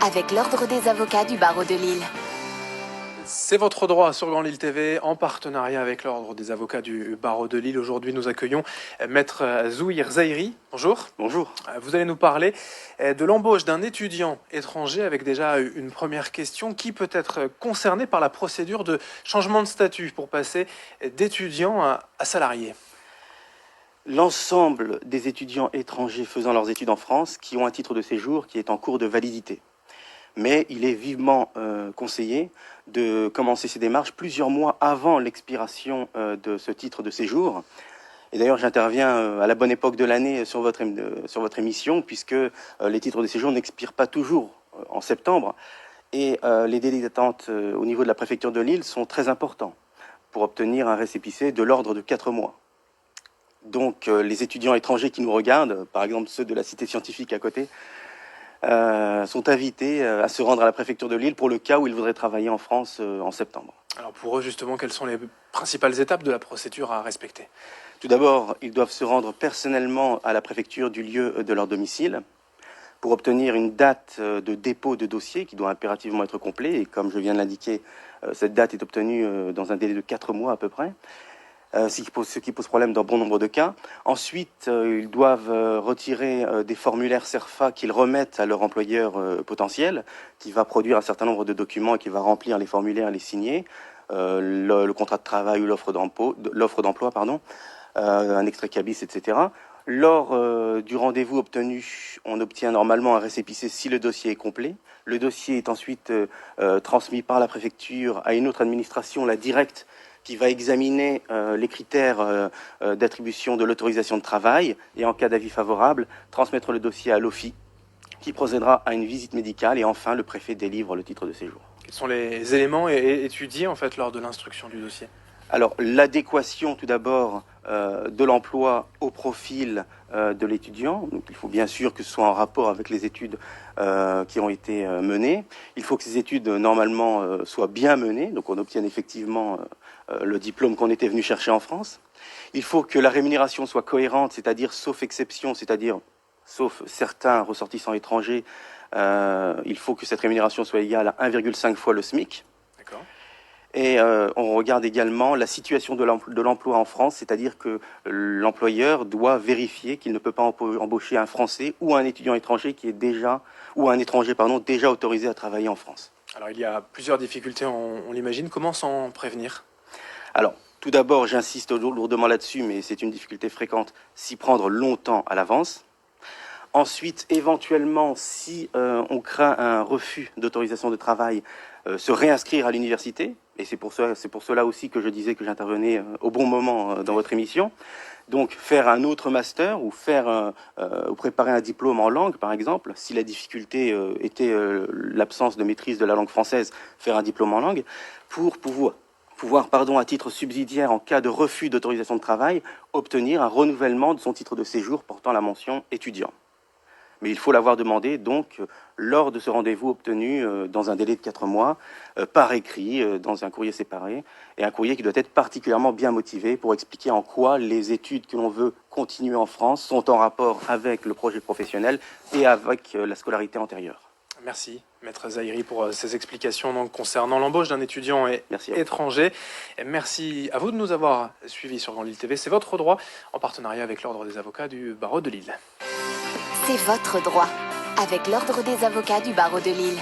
avec l'Ordre des avocats du barreau de Lille. C'est votre droit sur Grand Lille TV en partenariat avec l'Ordre des avocats du barreau de Lille. Aujourd'hui, nous accueillons Maître Zouhir Zahiri. Bonjour. Bonjour. Vous allez nous parler de l'embauche d'un étudiant étranger avec déjà une première question. Qui peut être concerné par la procédure de changement de statut pour passer d'étudiant à salarié ? L'ensemble des étudiants étrangers faisant leurs études en France qui ont un titre de séjour qui est en cours de validité. Mais il est vivement conseillé de commencer ces démarches plusieurs mois avant l'expiration de ce titre de séjour. Et d'ailleurs, j'interviens à la bonne époque de l'année sur votre émission, puisque les titres de séjour n'expirent pas toujours en septembre. Et les délais d'attente au niveau de la préfecture de Lille sont très importants pour obtenir un récépissé de l'ordre de 4 mois. Donc les étudiants étrangers qui nous regardent, par exemple ceux de la cité scientifique à côté, sont invités à se rendre à la préfecture de Lille pour le cas où ils voudraient travailler en France en septembre. Alors pour eux, justement, quelles sont les principales étapes de la procédure à respecter ? Tout d'abord, ils doivent se rendre personnellement à la préfecture du lieu de leur domicile pour obtenir une date de dépôt de dossier qui doit impérativement être complet. Et comme je viens de l'indiquer, cette date est obtenue dans un délai de 4 mois à peu près. Ce qui pose problème dans bon nombre de cas. Ensuite, ils doivent retirer des formulaires CERFA qu'ils remettent à leur employeur potentiel, qui va produire un certain nombre de documents et qui va remplir les formulaires et les signer, le contrat de travail ou l'offre d'emploi, un extrait cabis, etc. Lors du rendez-vous obtenu, on obtient normalement un récépissé si le dossier est complet. Le dossier est ensuite transmis par la préfecture à une autre administration, la directe, qui va examiner les critères d'attribution de l'autorisation de travail et en cas d'avis favorable, transmettre le dossier à l'OFI qui procédera à une visite médicale et enfin le préfet délivre le titre de séjour. Quels sont les éléments étudiés en fait lors de l'instruction du dossier ? Alors l'adéquation tout d'abord de l'emploi au profil de l'étudiant. Donc il faut bien sûr que ce soit en rapport avec les études qui ont été menées. Il faut que ces études normalement soient bien menées, donc on obtienne effectivement le diplôme qu'on était venu chercher en France. Il faut que la rémunération soit cohérente, c'est-à-dire sauf exception, c'est-à-dire sauf certains ressortissants étrangers, il faut que cette rémunération soit égale à 1,5 fois le SMIC. D'accord. Et on regarde également la situation de l'emploi en France, c'est-à-dire que l'employeur doit vérifier qu'il ne peut pas embaucher un Français ou un étudiant étranger qui est déjà, ou un étranger déjà autorisé à travailler en France. Alors il y a plusieurs difficultés, on l'imagine. Comment s'en prévenir ? Alors, tout d'abord, j'insiste lourdement là-dessus, mais c'est une difficulté fréquente, s'y prendre longtemps à l'avance. Ensuite, éventuellement, si on craint un refus d'autorisation de travail, se réinscrire à l'université. Et c'est pour cela aussi que je disais que j'intervenais au bon moment dans votre émission. Donc, faire un autre master ou préparer un diplôme en langue, par exemple. Si la difficulté était l'absence de maîtrise de la langue française, faire un diplôme en langue pour pouvoir, à titre subsidiaire, en cas de refus d'autorisation de travail, obtenir un renouvellement de son titre de séjour portant la mention étudiant. Mais il faut l'avoir demandé, donc, lors de ce rendez-vous obtenu dans un délai de 4 mois, par écrit, dans un courrier séparé, et un courrier qui doit être particulièrement bien motivé pour expliquer en quoi les études que l'on veut continuer en France sont en rapport avec le projet professionnel et avec la scolarité antérieure. Merci, Maître Zahiri, pour ces explications donc, concernant l'embauche d'un étudiant étranger. Et merci à vous de nous avoir suivis sur Grand Lille TV. C'est votre droit, en partenariat avec l'Ordre des avocats du barreau de Lille. C'est votre droit, avec l'Ordre des avocats du barreau de Lille.